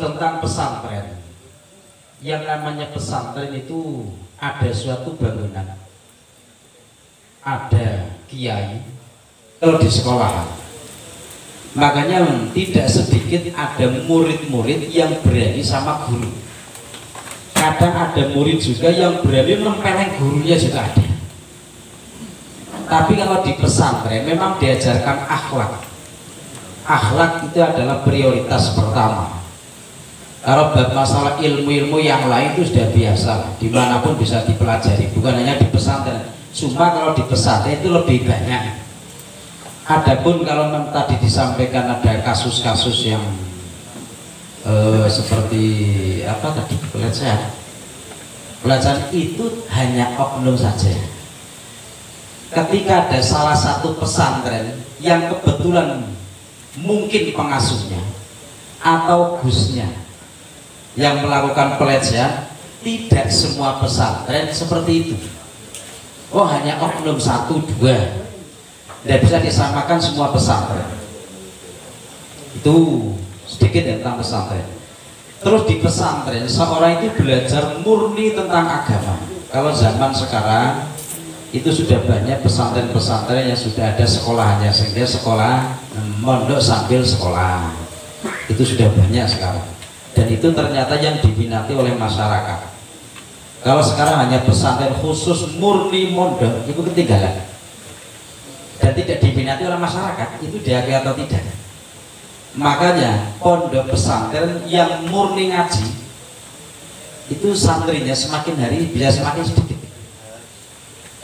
tentang pesantren. Yang namanya pesantren itu ada suatu bangunan, ada kiai. Kalau di sekolah, makanya tidak sedikit ada murid-murid yang berani sama guru. Kadang ada murid juga yang berani nempeleng gurunya juga ada. Tapi kalau di pesantren memang diajarkan akhlak. Akhlak itu adalah prioritas pertama. Kalau masalah ilmu-ilmu yang lain itu sudah biasa, dimanapun bisa dipelajari, bukan hanya di pesantren. Cuma kalau di pesantren itu lebih banyak. Adapun kalau tadi disampaikan ada kasus-kasus yang seperti apa tadi pelecehan itu hanya oknum saja. Ketika ada salah satu pesantren yang kebetulan mungkin pengasuhnya atau gusnya yang melakukan pelecehan, tidak semua pesantren seperti itu. Oh, hanya oknum 1, 2, tidak bisa disamakan semua pesantren. Itu sedikit tentang pesantren. Terus di pesantren seorang itu belajar murni tentang agama. Kalau zaman sekarang itu sudah banyak pesantren-pesantren yang sudah ada sekolahnya, sehingga sekolah mondok sambil sekolah itu sudah banyak sekarang. Dan itu ternyata yang diminati oleh masyarakat. Kalau sekarang hanya pesantren khusus murni mondok, itu ketinggalan dan tidak diminati oleh masyarakat. Itu diakui atau tidak? Makanya pondok pesantren yang murni ngaji itu santrinya semakin hari bisa semakin sedikit.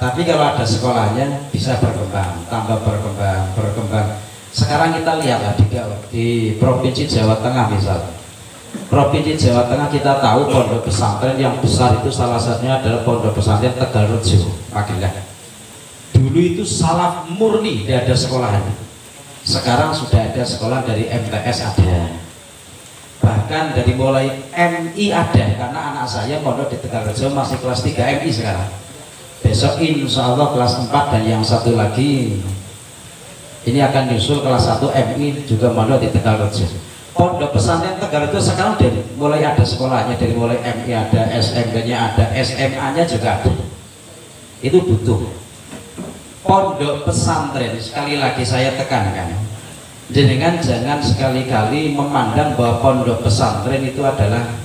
Tapi kalau ada sekolahnya bisa berkembang, tambah berkembang. Sekarang kita lihatlah di Provinsi Jawa Tengah misalnya. Provinsi Jawa Tengah kita tahu pondok pesantren yang besar itu salah satunya adalah pondok pesantren Tegalrejo, Magelang. Dulu itu salaf murni, tidak ada sekolahannya. Sekarang sudah ada sekolah dari MTS ada, bahkan dari mulai MI ada, karena anak saya pondok di Tegalrejo masih kelas 3 MI sekarang. Besok insya Allah kelas 4 dan yang satu lagi ini akan nyusul kelas 1 MI juga pondok di Tegalrejo. Pondok pesantren Tegalrejo sekarang dari mulai ada sekolahnya, dari mulai MI ada, SMP-nya ada, SMA-nya juga ada. Itu butuh. Pondok pesantren, sekali lagi saya tekankan, jenengan jangan sekali-kali memandang bahwa pondok pesantren itu adalah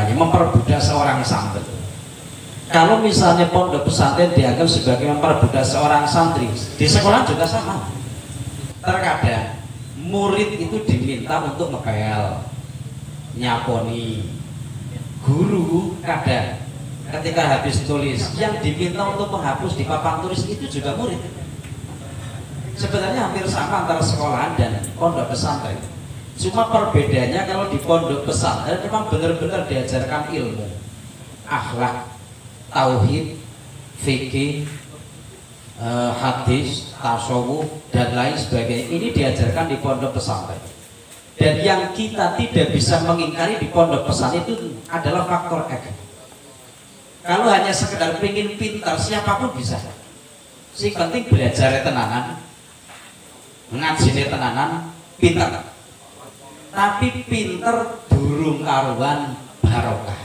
memperbudak seorang santri. Kalau misalnya pondok pesantren dianggap sebagai memperbudak seorang santri, di sekolah juga sama. Terkadang murid itu diminta untuk ngepel, nyaponi. Guru kadang ketika habis tulis yang diminta untuk menghapus di papan tulis itu juga murid. Sebenarnya hampir sama antara sekolahan dan pondok pesantren. Cuma perbedaannya kalau di pondok pesantren memang benar-benar diajarkan ilmu, akhlak, tauhid, fikih, hadis, tasawuf dan lain sebagainya. Ini diajarkan di pondok pesantren. Dan yang kita tidak bisa mengingkari di pondok pesantren itu adalah faktor X. Kalau hanya sekedar pengen pintar, siapapun bisa. Si penting belajar tenanan, ngaji tenanan, pintar. Tapi pintar durung karuan barokah.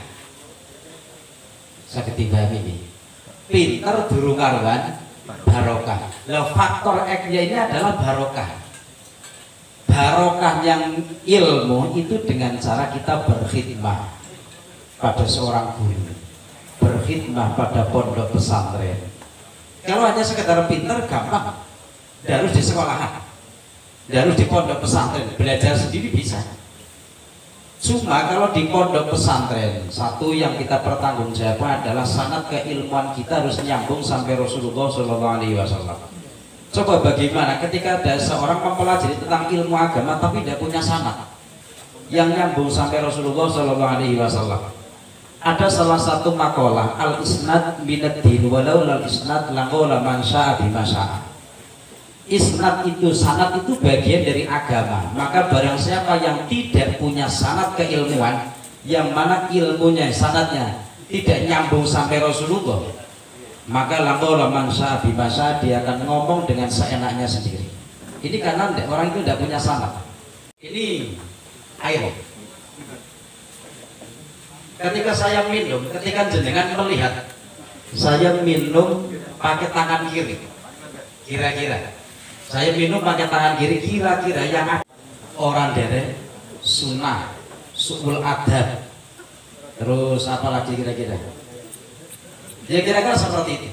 Saya ketimbang ini. Pintar durung karuan barokah. Nah, faktor X-nya ini adalah barokah. Barokah yang ilmu itu dengan cara kita berkhidmah pada seorang guru, berkhidmah pada pondok pesantren. Kalau hanya sekedar pintar gampang, harus di sekolahan, harus di pondok pesantren, belajar sendiri bisa. Cuma kalau di pondok pesantren, satu yang kita pertanggungjawabkan adalah sanad keilmuan kita harus nyambung sampai Rasulullah SAW. Coba bagaimana ketika ada seorang mempelajari tentang ilmu agama tapi tidak punya sanad yang nyambung sampai Rasulullah SAW. Ada salah satu makalah al-isnad minad-din walau al-isnad laqala man syaa bima syaa. Isnad itu, sanad itu bagian dari agama. Maka barang siapa yang tidak punya sanad keilmuan, yang mana ilmunya, sanadnya tidak nyambung sampai Rasulullah, maka laqala man syaa bima syaa, dia akan ngomong dengan seenaknya sendiri. Ini karena orang itu tidak punya sanad. Ini air. Ketika saya minum, ketika jenengan melihat saya minum pakai tangan kiri, kira-kira saya minum pakai tangan kiri, kira-kira yang ada orang derek sunnah, su'ul adab, terus apa lagi kira-kira? Ya kira-kira seperti itu.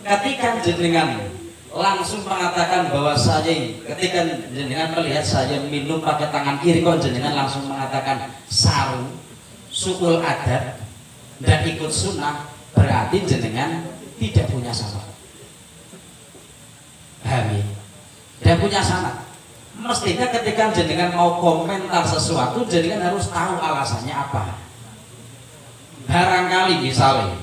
Ketika jenengan langsung mengatakan bahwa saya, ketika jenengan melihat saya minum pakai tangan kiri, kok jenengan langsung mengatakan saru, su'ul adab, dan ikut sunnah, berarti jenengan tidak punya sanad. Paham ya? Tidak punya sanad. Mestinya ketika jenengan mau komentar sesuatu, jenengan harus tahu alasannya apa. Barangkali misalnya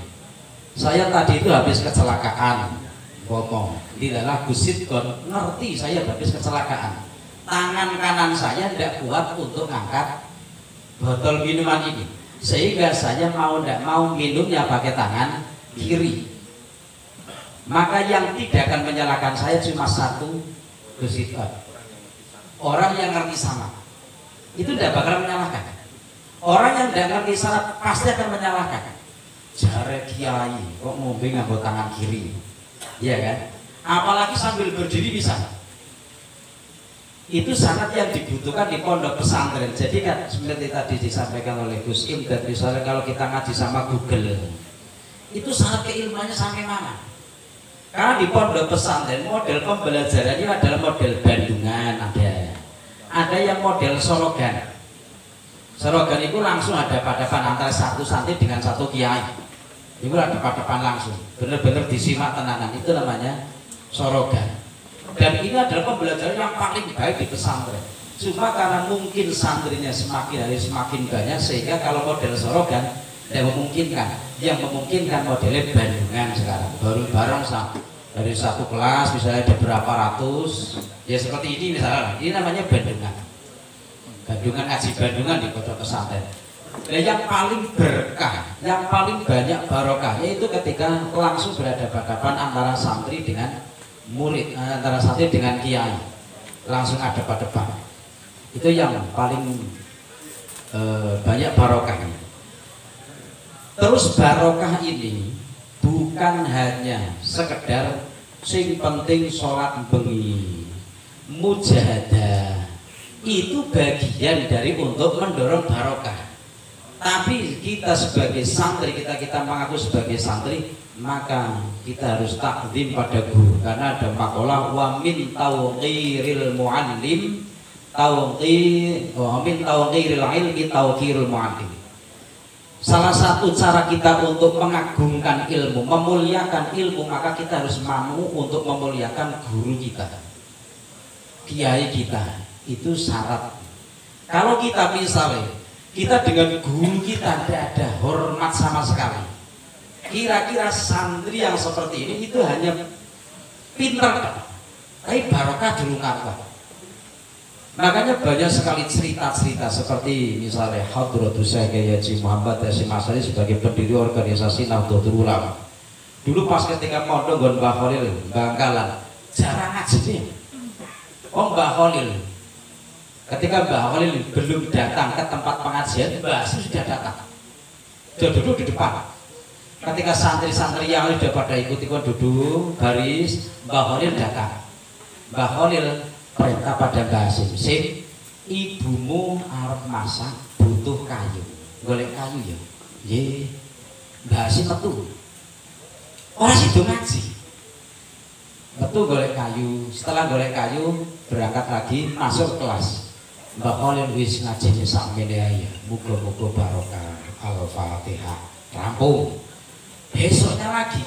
saya tadi itu habis kecelakaan, ngomong tidaklah gusitkon, ngerti saya habis kecelakaan, tangan kanan saya tidak kuat untuk angkat botol minuman ini, sehingga saya mau tidak mau minumnya pakai tangan kiri. Maka yang tidak akan menyalahkan saya cuma satu, gusitkon. Orang yang ngerti sanad itu tidak bakal menyalahkan. Orang yang tidak ngerti sanad pasti akan menyalahkan. Jare kiai kok ngombe nganggo tangan kiri, iya kan? Apalagi sambil berdiri bisa. Itu sanad yang dibutuhkan di pondok pesantren. Jadi kan seperti tadi disampaikan oleh Gus Im, dan misalnya kalau kita ngaji sama Google, itu sanad keilmuannya sampai mana? Karena di pondok pesantren model pembelajarannya adalah model Bandungan, ada yang model Sorogan. Sorogan itu langsung ada hadapan antara satu santri dengan satu kiai. Itu ada hadapan langsung, benar-benar disimak tenanan. Itu namanya Sorogan. Dan ini adalah pembelajaran yang paling baik di pesantren. Cuma karena mungkin santrinya semakin hari semakin banyak, sehingga kalau model Sorogan tidak memungkinkan. Yang memungkinkan modelnya Bandungan sekarang. Baru bareng dari satu kelas misalnya ada berapa ratus, ya seperti ini misalnya. Ini namanya Bandungan. Bandungan ngaji Bandungan di pondok pesantren. Nah, yang paling berkah, yang paling banyak barokahnya itu ketika langsung berhadapan-hadapan antara santri dengan murid, antara santri dengan kiai, langsung hadap-hadapan. Itu yang paling banyak barokahnya. Terus barokah ini bukan hanya sekedar sing penting sholat bengi, mujahadah, itu bagian dari untuk mendorong barokah. Tapi kita sebagai santri, kita mengaku sebagai santri, maka kita harus takdim pada guru, karena ada makalah wa min tawqiril muallim wa min tawqiril ilmi tawqirul muallim. Salah satu cara kita untuk mengagungkan ilmu, memuliakan ilmu, maka kita harus mampu untuk memuliakan guru kita, kiai kita. Itu syarat. Kalau kita misalnya kita dengan guru kita tidak ada hormat sama sekali, kira-kira santri yang seperti ini itu hanya pintar, tapi barokah dulu kata. Makanya banyak sekali cerita-cerita seperti misalnya Hadratus Syekh Haji Muhammad Hasyim Asy'ari sebagai pendiri organisasi Nahdlatul Ulama. Dulu pas ketika mondok nggon Mbah Khalil Bangkalan, jarang ngajinya. Mbah Khalil, ketika Mbah Khalil belum datang ke tempat pengajian, Mbah Hasyim sudah datang. Dia duduk di depan. Ketika santri-santri yang sudah pada ikut-ikut duduk baris, Mbah Khalil datang. Mbah Khalil perintah pada Mbah Hasyim, "Sim, ibumu arep masak, butuh kayu. Golek kayu ya." "Nggih." Mbah Hasyim metu. Ora sido ngaji. Metu golek kayu. Setelah golek kayu, berangkat lagi masuk kelas. Mbah Khalil wis ngajine sakmene ae. Muga-muga barokah. Al-Fatihah. Rampung. Besoknya lagi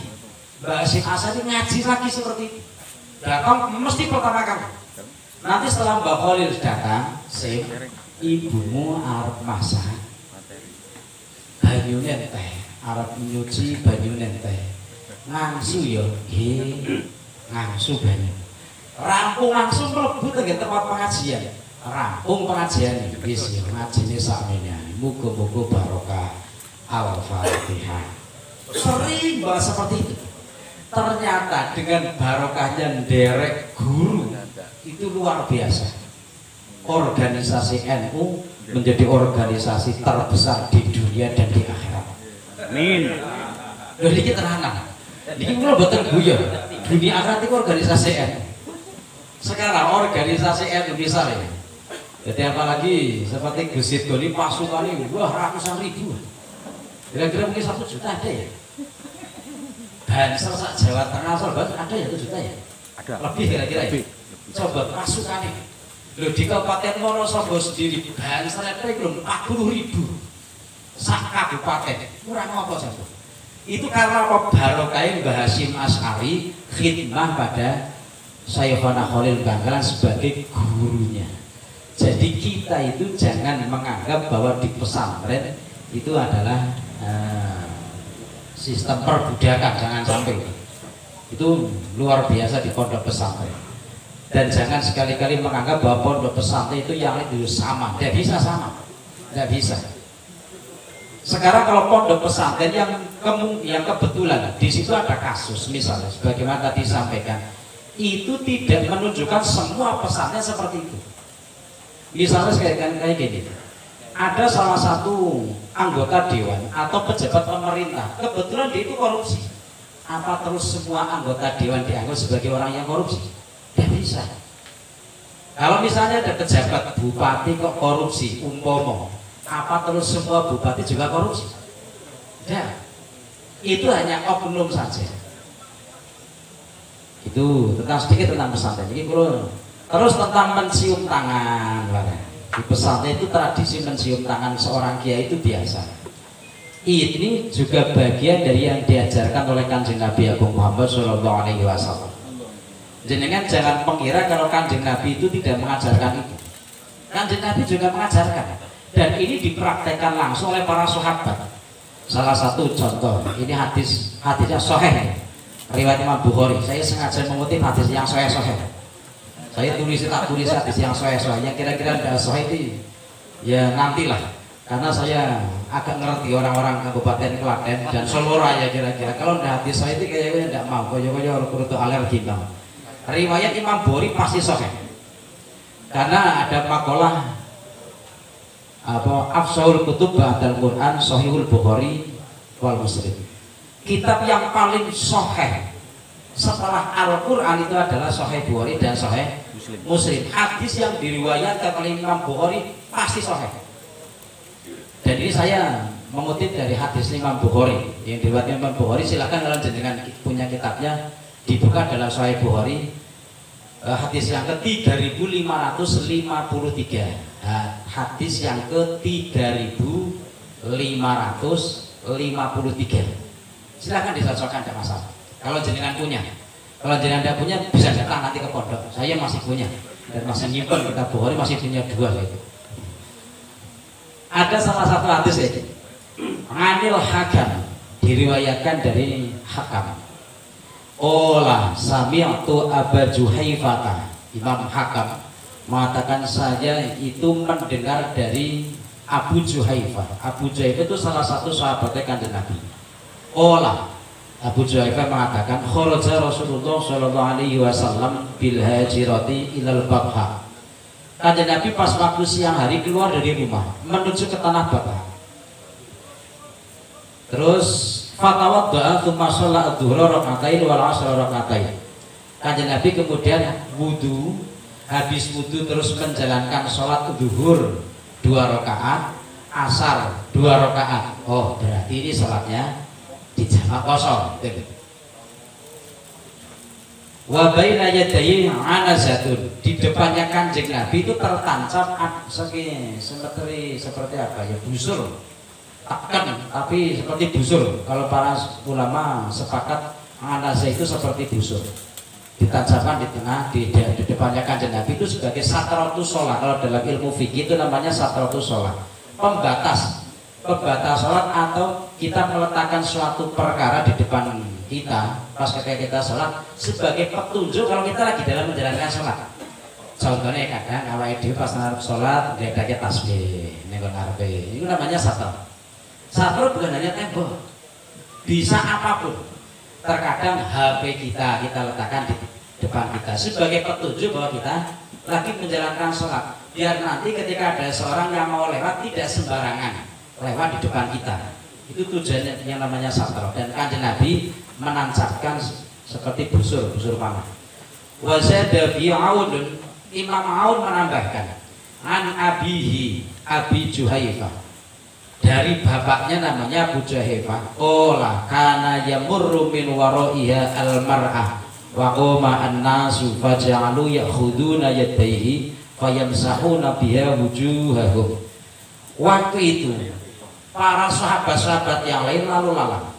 Mbah Hasyim Asy'ari ngaji lagi seperti itu. Datang mesti pertama kali. Nanti setelah Mbah Khalil datang, "Sim, ibumu arep masak banyune teh, arep nyuci banyune teh. Ngangsu ya?" "Nggih, ngangsu banyu." Rampung langsung mlebu teng tempat pengajian. Rampung pengajian wis ya ngajine sakmene ae. Muga-muga barokah. Al-Fatihah. Sering bahas seperti itu. Ternyata dengan barokahnya nderek guru itu luar biasa. Organisasi NU menjadi organisasi terbesar di dunia dan di akhirat. Amin. Lho niki tenanan. Niki kula mboten guyon. Dunia akhirat itu organisasi N. Sekarang organisasi N misalnya. Jadi apalagi seperti Gus Sidoni pasukannya wah ratusan ribu. Kira-kira mungkin 1 juta ada ya. Banser sak Jawa Tengah Surabaya ada ya 1 juta ya. Ada. Lebih kira-kira ya. Coba pasukannya. Loh di Kabupaten Wonosobo sendiri Banser itu belum 40.000 sak kabupaten. Kurang apa saja. Itu karena apa? Barokah Mbah Hasyim Asy'ari khidmah pada Syekhona Khalil Bangkalan sebagai gurunya. Jadi kita itu jangan menganggap bahwa di pesantren itu adalah sistem perbudakan, jangan sampai. Itu luar biasa di pondok pesantren. Dan jangan sekali-kali menganggap bahwa pondok pesantren itu yang itu sama. Tidak bisa sama, tidak bisa. Sekarang kalau pondok pesantren yang kebetulan di situ ada kasus misalnya, sebagaimana tadi disampaikan, itu tidak menunjukkan semua pesantren seperti itu. Misalnya kayak gini, ada salah satu anggota dewan atau pejabat pemerintah, kebetulan dia itu korupsi. Apa terus semua anggota dewan dianggap sebagai orang yang korupsi? Tidak bisa. Kalau misalnya ada pejabat bupati kok korupsi, umpomo, apa terus semua bupati juga korupsi? Tidak. Itu hanya oknum saja. Itu tentang sedikit tentang pesantren. Jadi terus tentang mencium tangan. Di pesantren itu tradisi mencium tangan seorang kiai itu biasa. Ini juga bagian dari yang diajarkan oleh Kanjeng Nabi Agung Muhammad Shallallahu Alaihi Wasallam. Jenengan jangan mengira kalau Kanjeng Nabi itu tidak mengajarkan itu. Kanjeng Nabi juga mengajarkan. Dan ini dipraktekkan langsung oleh para sahabat. Salah satu contoh, ini hadisnya sahih, riwayat Imam Bukhari. Saya sengaja mengutip hadis yang sahih. Saya tulis hadis yang sahih. Yang kira-kira tidak sahih itu ya nantilah, karena saya agak ngerti orang-orang Kabupaten Klaten dan Solo Raya kira-kira. Kalau tidak hadis sahih itu kayaknya tidak mau, kayaknya orang alergi bang. Riwayat Imam Bukhari pasti sahih, karena ada makalah Afshahul Kutub Ba'dal Quran Sahihul Bukhari wal Muslim. Kitab yang paling sahih setelah Al-Quran itu adalah Sahih Bukhari dan Sahih Muslim. Hadis yang diriwayatkan oleh Imam Bukhari pasti sahih. Dan ini saya mengutip dari hadis Imam Bukhari yang diriwayatkan Imam Bukhari. Silakan kalau jenengan punya kitabnya dibuka dalam Sahih Bukhari, hadis yang ke-3553. Hadis yang ke-3553. Silakan disocokkan, tidak masalah. Kalau jenengan punya, kalau jenengan tidak punya bisa datang nanti ke pondok. Saya masih punya dan masih nyimpen kitab Bukhari, masih punya 2 gitu. Ada salah satu hadis itu, Anil Hakam, diriwayatkan dari Hakam. Olah sami'tu Aba Juhaifata, Imam Hakam mengatakan saya itu mendengar dari Abu Juhaifah. Abu Juhaifah itu salah satu sahabatnya Kanjeng Nabi. Olah Abu Juhaifah mengatakan kharaja Rasulullah sallallahu alaihi wasallam bil hajirati ilal Babha. Kanjeng Nabi pas waktu siang hari keluar dari rumah menuju ke tanah Babha. Terus fatawadda'a tsumma shalla adz-dzuhra rak'atain wal 'ashra rak'atain. Kanjeng Nabi kemudian wudu, habis wudu terus menjalankan sholat zuhur 2 rakaat, asar 2 rakaat. Oh, berarti ini sholatnya di jamak kosong. Wa baina yadayhi anazatun, di depannya Kanjeng Nabi itu tertancap seperti apa ya, busur. Takkan, tapi seperti busur. Kalau para ulama sepakat anazah itu seperti busur. Ditancapkan di tengah di depannya Kanjeng Nabi itu sebagai satratus sholat. Kalau dalam ilmu fikih itu namanya satratus sholat, pembatas sholat, atau kita meletakkan suatu perkara di depan kita pas ketika kita sholat sebagai petunjuk kalau kita lagi dalam menjalankan sholat. Contohnya kadang awake dhewe pas ngarep sholat ndekake tasbih ning ngarepe, itu namanya satr. Satr bukan hanya tembok, bisa apapun. Terkadang HP kita letakkan di depan kita sebagai petunjuk bahwa kita lagi menjalankan sholat. biar nanti ketika ada seorang yang mau lewat tidak sembarangan lewat di depan kita. Itu tujuannya yang namanya satro. Dan Kanjeng Nabi menancapkan seperti busur panah. Wa zada bi Aun, Imam Aun menambahkan an abihi Abi Juhaifah, dari bapaknya namanya Abu Juhaifah, qala kana yamurru min waraiha al-mar'ah wa qama an-nasu faj'alu ya'khuduna yadayhi fayamsahuna biha wujuhahum. Waktu itu para sahabat-sahabat yang lain lalu lalang,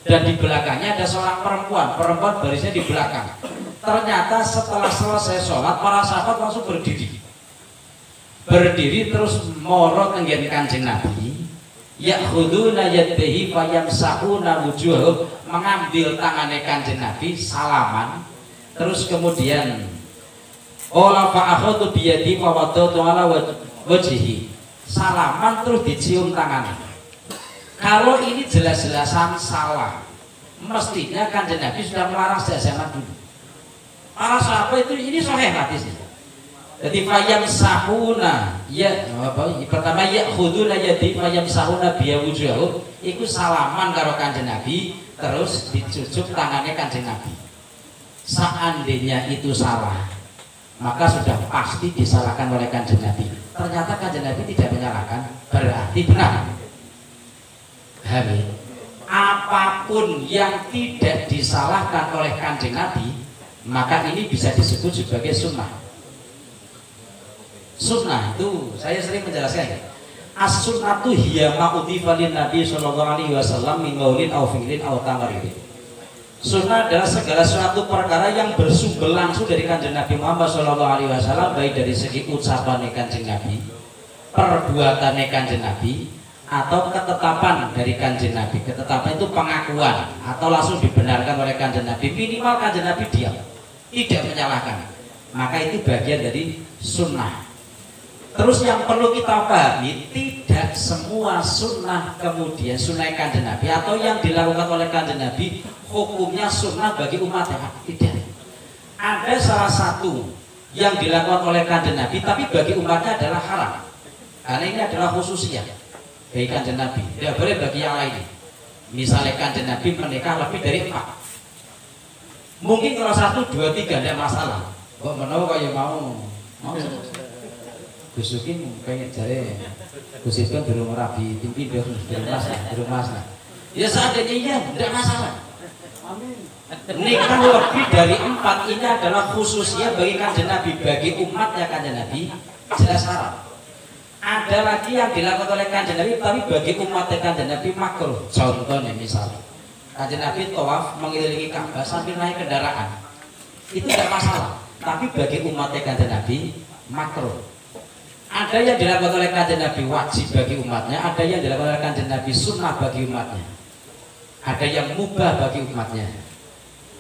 dan di belakangnya ada seorang perempuan barisnya di belakang. Ternyata setelah selesai sholat para sahabat langsung berdiri terus moro tenggen Kanjeng Nabi, ya'khuduna yadayhi fayamsahuna wujuhahum, mengambil tangannya Kanjeng Nabi salaman, terus kemudian ola fa'akhadtu biyadi fa wadatu ala wajhihi, salaman terus dicium tangannya. Kalau ini jelas-jelasan salah, mestinya Kanjeng Nabi sudah melarang sejak zaman dulu. Para sahabat itu ini sahih hadisnya. Jadi fayam sahuna ya apa? Pertama ya khuduna yadi fayam sahuna biya wujuhahum, itu salaman karo Kanjeng Nabi terus dicucuk tangannya Kanjeng Nabi. Seandainya itu salah, maka sudah pasti disalahkan oleh Kanjeng Nabi. Ternyata Kanjeng Nabi tidak menyalahkan, berarti benar. Apapun yang tidak disalahkan oleh Kanjeng Nabi, maka ini bisa disebut sebagai sunnah. Sunnah itu saya sering menjelaskan, as-sunnatu hiya ma udhifa lin Nabi sallallahu alaihi wasallam min qaulin aw fi'lin aw taqririn. Sunnah adalah segala suatu perkara yang bersumber langsung dari Kanjeng Nabi Muhammad sallallahu alaihi wasallam, baik dari segi ucapan Kanjeng Nabi, perbuatan Kanjeng Nabi, atau ketetapan dari Kanjeng Nabi. Ketetapan itu pengakuan atau langsung dibenarkan oleh Kanjeng Nabi. Minimal Kanjeng Nabi diam, tidak menyalahkan, maka itu bagian dari sunnah. Terus yang perlu kita pahami, tidak semua sunnah kemudian sunnah Kanjeng Nabi atau yang dilakukan oleh Kanjeng Nabi hukumnya sunnah bagi umat. Tidak. Ada salah satu yang dilakukan oleh Kanjeng Nabi tapi bagi umatnya adalah haram, karena ini adalah khususnya bagi Kanjeng Nabi, tidak boleh bagi yang lain. Misalnya Kanjeng Nabi menikah lebih dari 4, mungkin kalau 1, 2, 3 tidak masalah. Kok menawa kayak mau Gusukin pengen jare Gusipkan di rumah Rabi tinggi di rumah nah. Ya seandainya iya tidak masalah. Nikah lebih dari 4 ini adalah khususnya bagi Kanjeng Nabi, bagi umatnya Kanjeng Nabi jelas haram. Ada lagi yang dilakukan oleh Kanjeng Nabi tapi bagi umatnya Kanjeng Nabi makruh. Contohnya misalnya Kanjeng Nabi tawaf mengelilingi Ka'bah sambil naik kendaraan, itu tidak masalah, tapi bagi umatnya Kanjeng Nabi makruh. Ada yang dilakukan oleh Kanjeng Nabi wajib bagi umatnya, ada yang dilakukan oleh Kanjeng Nabi sunnah bagi umatnya, ada yang mubah bagi umatnya.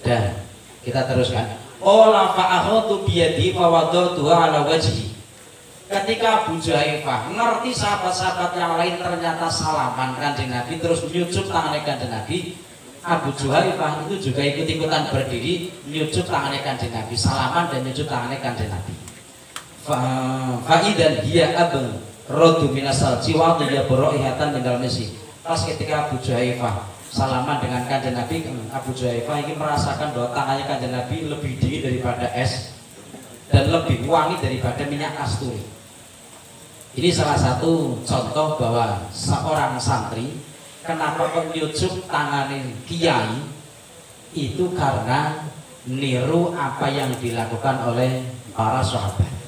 Dan kita teruskan, ola fa'akhadtu biyadi fa wadatuha ala wajhi. Ketika Abu Juhaifah ngerti sahabat-sahabat yang lain ternyata salaman Kanjeng Nabi terus nyucuk tangannya Kanjeng Nabi, Abu Juhaifah itu juga ikut-ikutan berdiri nyucuk tangannya Kanjeng Nabi, salaman dan nyucuk tangannya Kanjeng Nabi. Fa'idan hiya abeng rodu minasal jiwa dia beroihatan minal mesi. Pas ketika Abu Juhaifah salaman dengan Kanjeng Nabi, Abu Juhaifah ini merasakan bahwa tangannya Kanjeng Nabi lebih dingin daripada es dan lebih wangi daripada minyak kasturi. Ini salah satu contoh bahwa seorang santri kenapa menyucuk tangannya kiai itu karena niru apa yang dilakukan oleh para sahabat.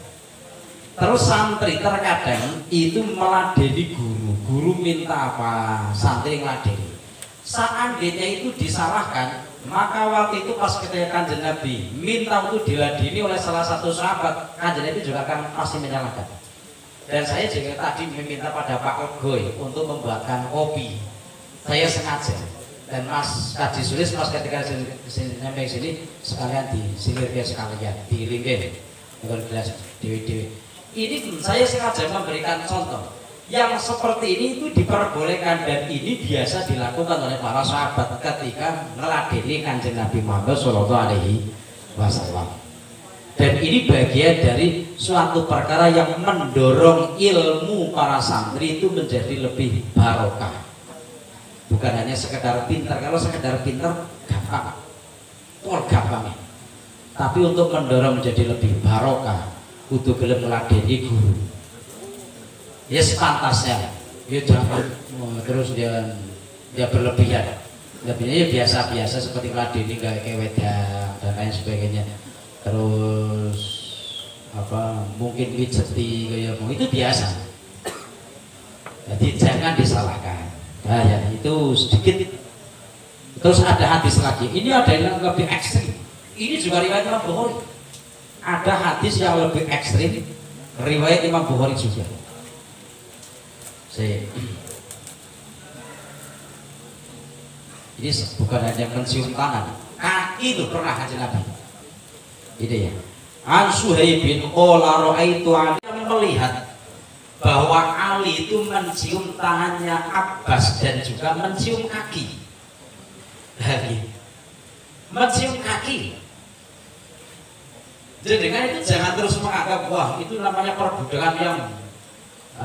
Terus santri terkadang itu meladeni guru minta apa, santri meladeni. Seandainya itu disalahkan, maka waktu itu pas ketika Kanjeng Nabi minta untuk diladeni oleh salah satu sahabat, Kanjeng Nabi juga akan pasti menyalahkan. Dan saya juga tadi meminta pada Pak Legoy untuk membuatkan kopi. Saya sengaja, dan Mas Kaji Sulis pas ketika sampai sini sekalian disinir sekalian diringin dengan gelas dewi-dewi. Ini saya sengaja memberikan contoh yang seperti ini itu diperbolehkan, dan ini biasa dilakukan oleh para sahabat ketika meladeni Kanjeng Nabi Muhammad Sallallahu Alaihi Wasallam. Dan ini bagian dari suatu perkara yang mendorong ilmu para santri itu menjadi lebih barokah. Bukan hanya sekedar pintar. Kalau sekedar pintar gampang, gampang. Tapi untuk mendorong menjadi lebih barokah, kudu gelem ngladeni guru. Ya sepantasnya. Ya jangan terus dia berlebihan. Lebihnya ya biasa-biasa seperti ngladeni kayak wedang dan lain sebagainya. Terus apa mungkin wijeti kayak itu biasa. Jadi jangan disalahkan. Nah ya itu sedikit. Terus ada hadis lagi. Ini ada yang lebih ekstrim. Ini juga riwayat Imam Bukhari. Ada hadis yang lebih ekstrim, riwayat Imam Bukhari juga. Ini bukan hanya mencium tangan, kaki itu pernah haji Nabi. Ini ya. An Suhaib bin qala ra'aitu Ali melihat bahwa Ali itu mencium tangannya Abbas dan juga mencium kaki. Mencium kaki. Jadi dengan itu jangan terus menganggap wah itu namanya perbudakan yang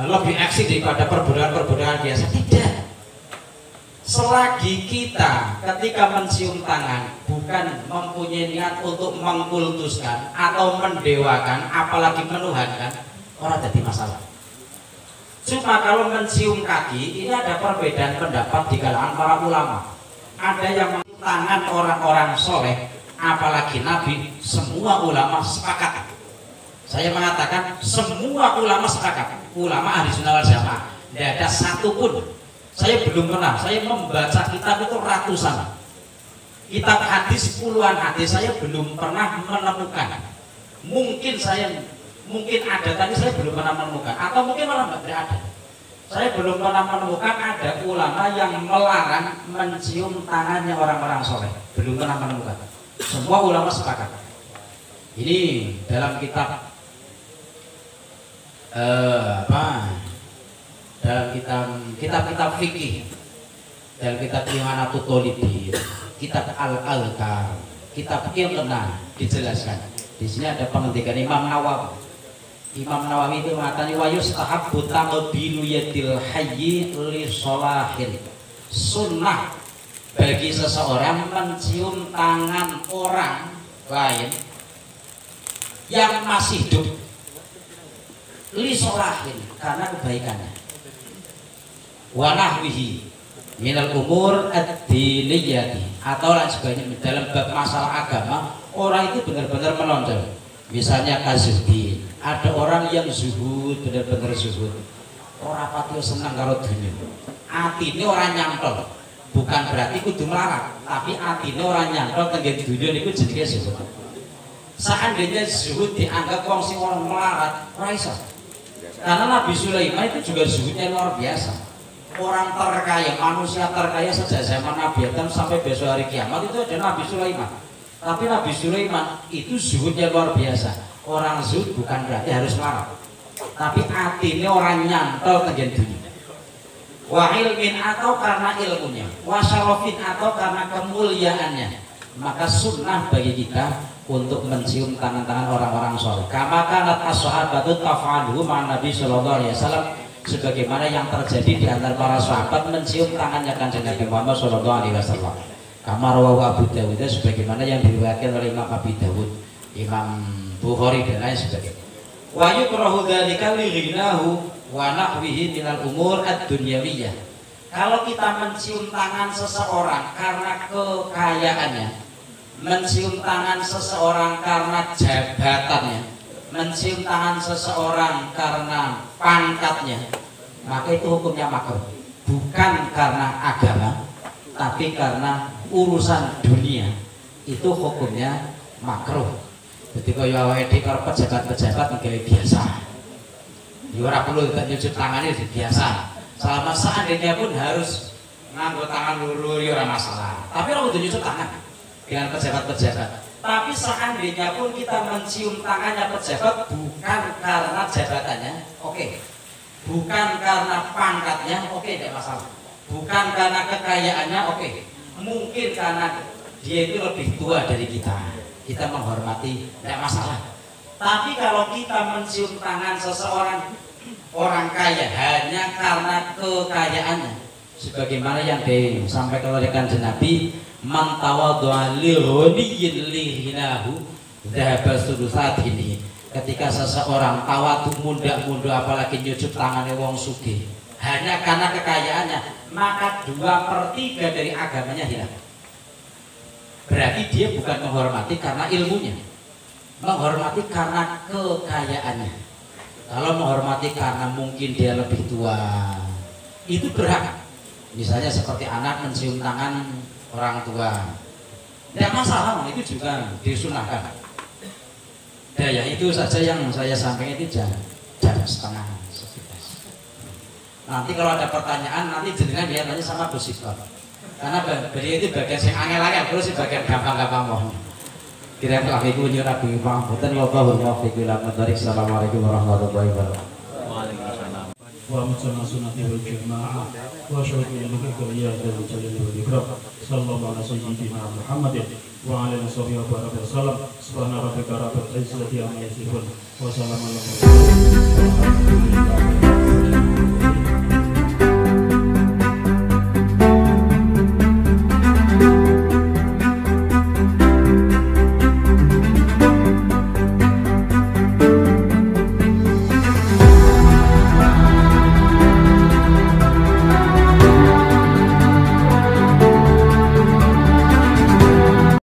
lebih ekstrim daripada perbudakan biasa. Tidak. Selagi kita ketika mencium tangan bukan mempunyai niat untuk mengkultuskan atau mendewakan apalagi menuhankan, orang jadi masalah. Cuma kalau mencium kaki ini ada perbedaan pendapat di kalangan para ulama. Ada yang mencium tangan orang-orang soleh apalagi Nabi, semua ulama sepakat. Saya mengatakan semua ulama sepakat, ulama ahli sunnah wal jamaah. Tidak ada satupun. Saya belum pernah, saya membaca kitab itu ratusan kitab hadis, puluhan hadis, saya belum pernah menemukan. Mungkin ada, tapi saya belum pernah menemukan, atau mungkin malah tidak ada. Saya belum pernah menemukan ada ulama yang melarang mencium tangannya orang-orang soleh. Belum pernah menemukan. Semua ulama sepakat. Ini dalam kitab dalam kitab fikih, dalam kitab Imanatut Thalibin, kitab Al-Alkar, kitab Iqna dijelaskan. Di sini ada pengendikan Imam Nawawi. Imam Nawawi itu mengatakan wa yustahabbu taqbilu yadil hayyi li sholahin. Sunnah bagi seseorang mencium tangan orang lain yang masih hidup li sholahin karena kebaikannya. Wa nahwihi minal umur ad-diniyati atau lain sebagainya. Dalam bab masalah agama orang itu benar-benar menonjol. Misalnya kazuhdin, ada orang yang zuhud, benar-benar zuhud, orang patio senang karo dunia, atine orang nyantol. Bukan berarti kudu melarat, tapi atine orang nyantol tenggen dunia niku jenenge zuhud. Seandainya zuhud dianggap wong sing orang melarat, ora iso. Karena Nabi Sulaiman itu juga zuhudnya luar biasa. Orang terkaya, manusia terkaya sejak zaman Nabi Adam sampai besok hari kiamat itu ada Nabi Sulaiman. Tapi Nabi Sulaiman itu zuhudnya luar biasa. Orang zuhud bukan berarti harus marah, tapi hatinya orang nyantol ke dunia. Wa ilmin atau karena ilmunya, wa syarafin atau karena kemuliaannya. Maka sunnah bagi kita untuk mencium tangan-tangan orang-orang soleh. Kama kanat as-sahabatu taf'aluhu ma'an Nabi sallallahu alaihi wasallam, sebagaimana yang terjadi di antara para sahabat mencium tangannya Kanjeng Nabi Muhammad sallallahu alaihi wasallam. Kamar rawahu Abu Dawud, sebagaimana yang diriwayatkan oleh Imam Abi Dawud, Imam Bukhari dan lain sebagainya. Wa yukrahu dzalika li ghinahu wa nahwihi minal umur ad-dunyawiyah. Kalau kita mencium tangan seseorang karena kekayaannya, mencium tangan seseorang karena jabatannya, mencium tangan seseorang karena pangkatnya, maka itu hukumnya makruh. Bukan karena agama, tapi karena urusan dunia, itu hukumnya makruh. Jadi kalau awake dhewe pejabat-pejabat gawe biasa, ya ora perlu nyucuk tangannya biasa. Selama seandainya pun harus nganggo tangan luru ya ora masalah. Tapi ora kudu nyucuk tangan dengan pejabat-pejabat. Tapi seandainya pun kita mencium tangannya pejabat bukan karena jabatannya, oke. Bukan karena pangkatnya, oke, tidak masalah. Bukan karena kekayaannya, oke. Mungkin karena dia itu lebih tua dari kita, kita menghormati, tidak masalah. Tapi kalau kita mencium tangan seseorang orang kaya hanya karena kekayaannya, sebagaimana yang disampaikan oleh Kanjeng Nabi, man tawaddu'a li ghaniyin lihinahu dhahaba sulusat ini. Ketika seseorang tawadhu mundak-mundak apalagi nyucuk tangannya wong sugih hanya karena kekayaannya, maka 2/3 dari agamanya hilang. Berarti dia bukan menghormati karena ilmunya, menghormati karena kekayaannya. Kalau menghormati karena mungkin dia lebih tua, itu berhak. Misalnya seperti anak mencium tangan orang tua, tidak masalah, itu juga disunahkan. Ya itu saja yang saya sampaikan, itu jam 1:30. Nanti kalau ada pertanyaan nanti jenengan biar tanya sama Gus Iqbal, karena beliau itu bagian yang angel-angel, terus bagian gampang-gampang mohon. Kira-kira aku nyuruh Abi Mahmudan wallahu muwaffiq ila aqwamit. Assalamualaikum warahmatullahi wabarakatuh. Waalaikumsalam. Wa mutsana sunnati wal jamaah wa syukur laka ya dzal jalali wal ikram. Sallallahu ala sayyidina Muhammadin wa ala alihi wa sallam. Subhana rabbika rabbil izzati amma yasifun wa salamun alal mursalin.